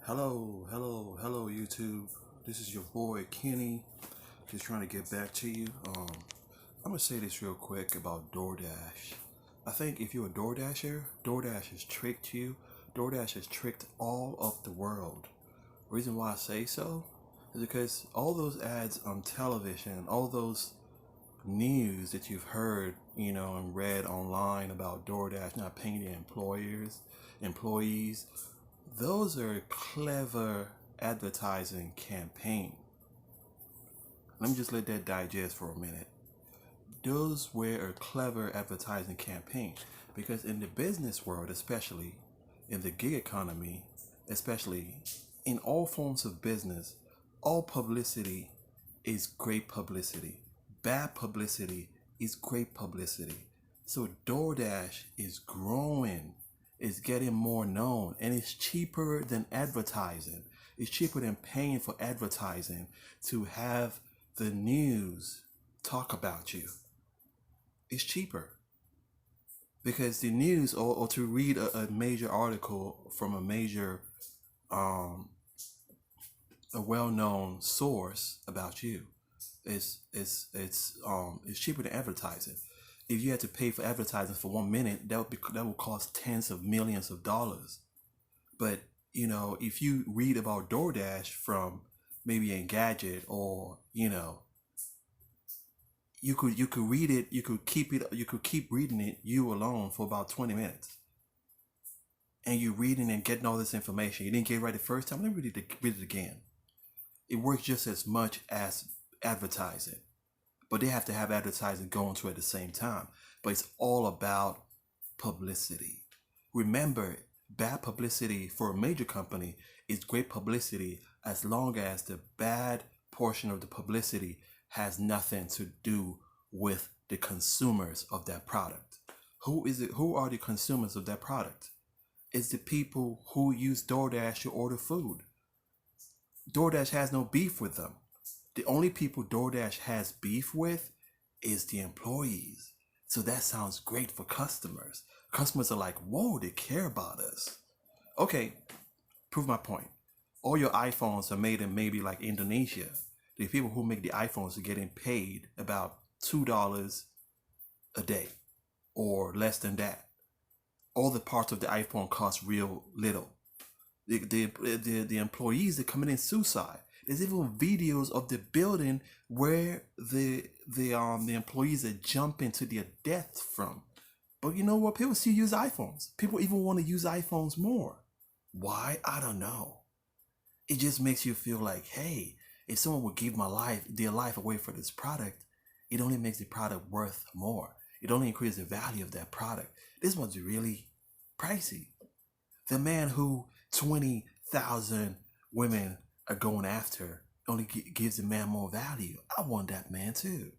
Hello, YouTube. This is your boy Kenny. Just trying to get back to you. I'm gonna say this real quick about Doordash. I think if you're a DoorDasher, Doordash has tricked you. Doordash has tricked all of the world. Reason why I say so is because all those ads on television, all those news that you've heard, and read online about DoorDash not paying their employees, those are clever advertising campaign. Let me just let that digest for a minute. Those were a clever advertising campaign because in the business world, especially in the gig economy, especially in all forms of business, all publicity is great publicity. Bad publicity is great publicity. So DoorDash is growing, is getting more known, and it's cheaper than advertising. It's cheaper than paying for advertising to have the news talk about you. It's cheaper because the news or to read a major article from a major a well-known source about you it's cheaper than advertising. If you had to pay for advertising for 1 minute, that would cost tens of millions of dollars. But if you read about DoorDash from maybe Engadget, or you could read it, you could keep reading it you alone for about 20 minutes, and you're reading and getting all this information. You didn't get it right the first time. Let me read it again. It works just as much as advertising, but they have to have advertising going to at the same time. But it's all about publicity. Remember, bad publicity for a major company is great publicity as long as the bad portion of the publicity has nothing to do with the consumers of that product. Who is it? Who are the consumers of that product? It's the people who use DoorDash to order food. DoorDash has no beef with them. The only people DoorDash has beef with is the employees. So that sounds great for customers. Customers are like, whoa, they care about us. Okay, prove my point. All your iPhones are made in maybe like Indonesia. The people who make the iPhones are getting paid about $2 a day or less than that. All the parts of the iPhone cost real little. The employees are coming in suicide. There's even videos of the building where the employees are jumping to their death from. But you know what? People still use iPhones. People even want to use iPhones more. Why? I don't know. It just makes you feel like, hey, if someone would give their life away for this product, it only makes the product worth more. It only increases the value of that product. This one's really pricey. The man who 20,000 women are going after only gives the man more value. I want that man too.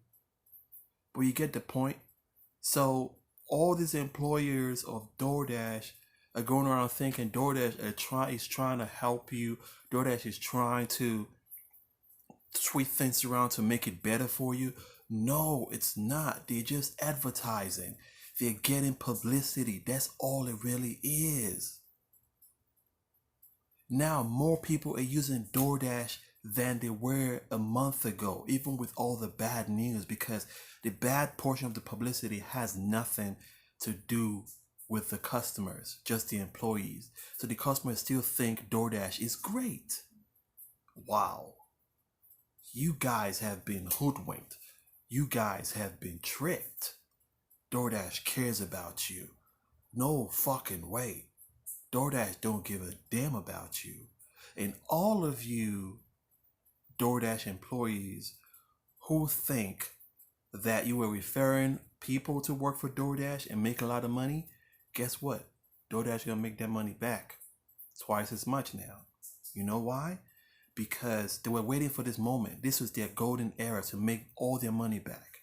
But you get the point. So all these employers of DoorDash are going around thinking DoorDash is trying to help you. DoorDash is trying to tweak things around to make it better for you. No, it's not. They're just advertising. They're getting publicity. That's all it really is. Now more people are using DoorDash than they were a month ago, even with all the bad news, because the bad portion of the publicity has nothing to do with the customers, just the employees. So the customers still think DoorDash is great. Wow. You guys have been hoodwinked. You guys have been tricked. DoorDash cares about you. No fucking way. DoorDash don't give a damn about you. And all of you DoorDash employees who think that you were referring people to work for DoorDash and make a lot of money, guess what? DoorDash gonna make that money back twice as much now. You know why? Because they were waiting for this moment. This was their golden era to make all their money back.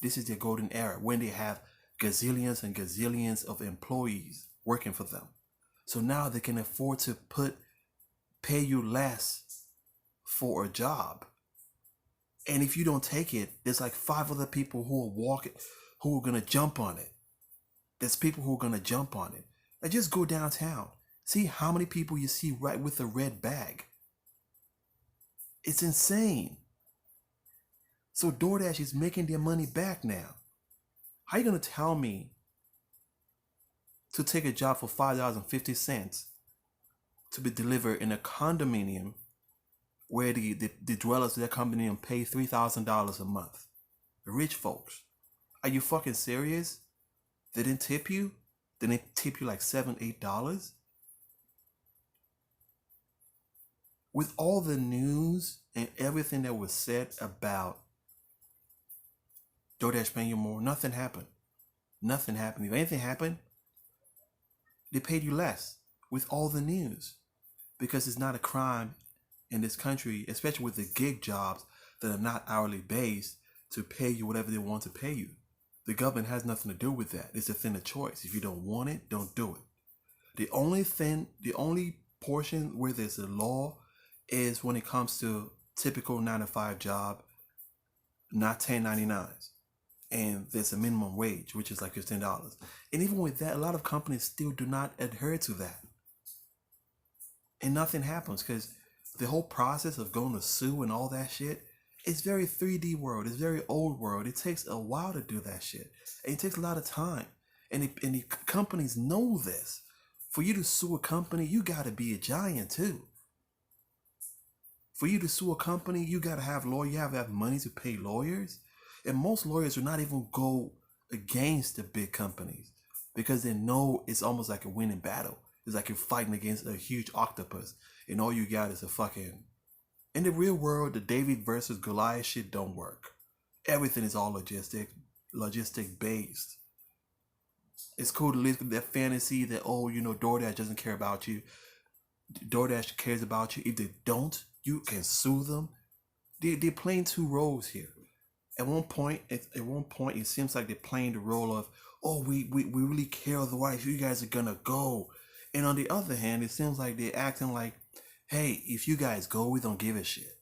This is their golden era when they have gazillions and gazillions of employees working for them. So now they can afford to pay you less for a job. And if you don't take it, there's like 5 other people who are gonna jump on it. There's people who are gonna jump on it. Like, just go downtown. See how many people you see right with a red bag. It's insane. So DoorDash is making their money back now. How you gonna tell me to take a job for $5.50 to be delivered in a condominium where the dwellers of that condominium pay $3,000 a month? The rich folks. Are you fucking serious? They didn't tip you? They didn't tip you like $7, $8? With all the news and everything that was said about DoorDash paying you more, nothing happened. Nothing happened. If anything happened, they paid you less with all the news. Because it's not a crime in this country, especially with the gig jobs that are not hourly based, to pay you whatever they want to pay you. The government has nothing to do with that. It's a thing of choice. If you don't want it, don't do it. The only portion where there's a law is when it comes to typical 9-to-5 job, not 1099s. And there's a minimum wage, which is like $15. And even with that, a lot of companies still do not adhere to that. And nothing happens because the whole process of going to sue and all that shit, it's very 3D world. It's very old world. It takes a while to do that shit. And it takes a lot of time. And the companies know this. For you to sue a company, you got to be a giant too. For you to sue a company, you got to have lawyers. You have to have money to pay lawyers. And most lawyers will not even go against the big companies because they know it's almost like a winning battle. It's like you're fighting against a huge octopus and all you got is a fucking... In the real world, the David versus Goliath shit don't work. Everything is all logistic based. It's cool to live with that fantasy that, oh, you know, DoorDash doesn't care about you. DoorDash cares about you. If they don't, you can sue them. They're playing two roles here. At one point, it seems like they're playing the role of, oh, we really care, otherwise you guys are gonna go. And on the other hand, it seems like they're acting like, hey, if you guys go, we don't give a shit.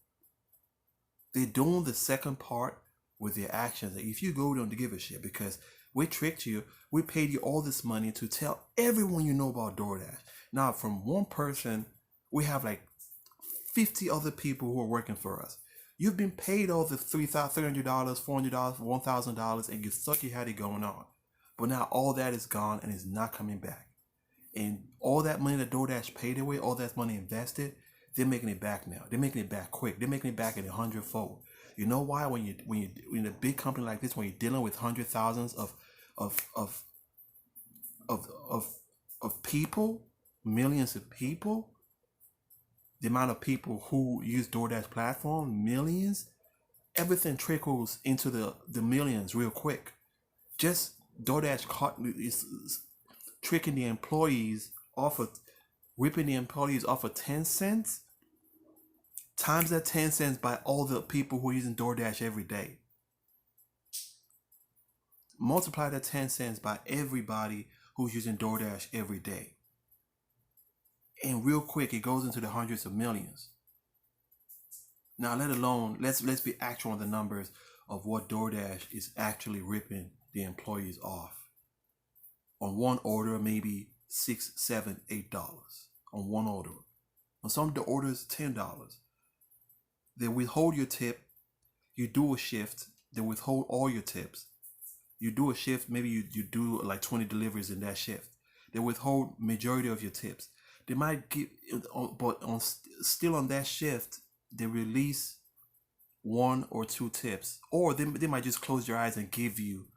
They're doing the second part with their actions. Like, if you go, we don't give a shit because we tricked you. We paid you all this money to tell everyone you know about DoorDash. Now, from one person, we have like 50 other people who are working for us. You've been paid all the $300, $400, $1,000, and you thought you had it going on. But now all that is gone and is not coming back. And all that money that DoorDash paid away, all that money invested, they're making it back now. They're making it back quick. They're making it back in 100-fold. You know why? When you in a big company like this, when you're dealing with hundred thousands of people, millions of people, the amount of people who use DoorDash platform, millions, everything trickles into the millions real quick. Just DoorDash is tricking the employees off of, ripping the employees off of 10 cents, times that 10 cents by all the people who are using DoorDash every day. Multiply that 10 cents by everybody who's using DoorDash every day. And real quick, it goes into the hundreds of millions. Now, let alone, let's be actual on the numbers of what DoorDash is actually ripping the employees off. On one order, maybe $6, $7, $8 on one order. On some of the orders, $10. They withhold your tip. You do a shift, they withhold all your tips. You do a shift, maybe you do like 20 deliveries in that shift. They withhold majority of your tips. They might give, but still on that shift, they release 1 or 2 tips. Or they might just close your eyes and give you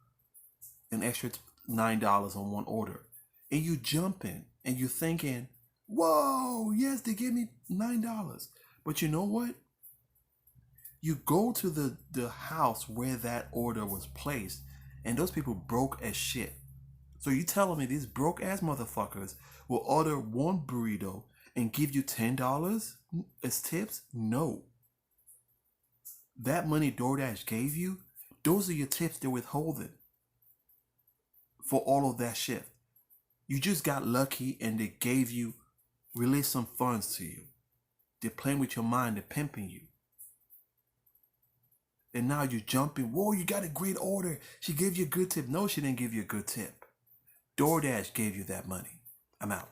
an extra $9 on one order. And you jump in and you're thinking, whoa, yes, they gave me $9. But you know what? You go to the house where that order was placed, and those people broke as shit. So you telling me these broke ass motherfuckers will order one burrito and give you $10 as tips? No. That money DoorDash gave you, those are your tips they're withholding for all of that shift. You just got lucky and they gave you, released some funds to you. They're playing with your mind, they're pimping you. And now you're jumping, whoa, you got a great order. She gave you a good tip. No, she didn't give you a good tip. DoorDash gave you that money. I'm out.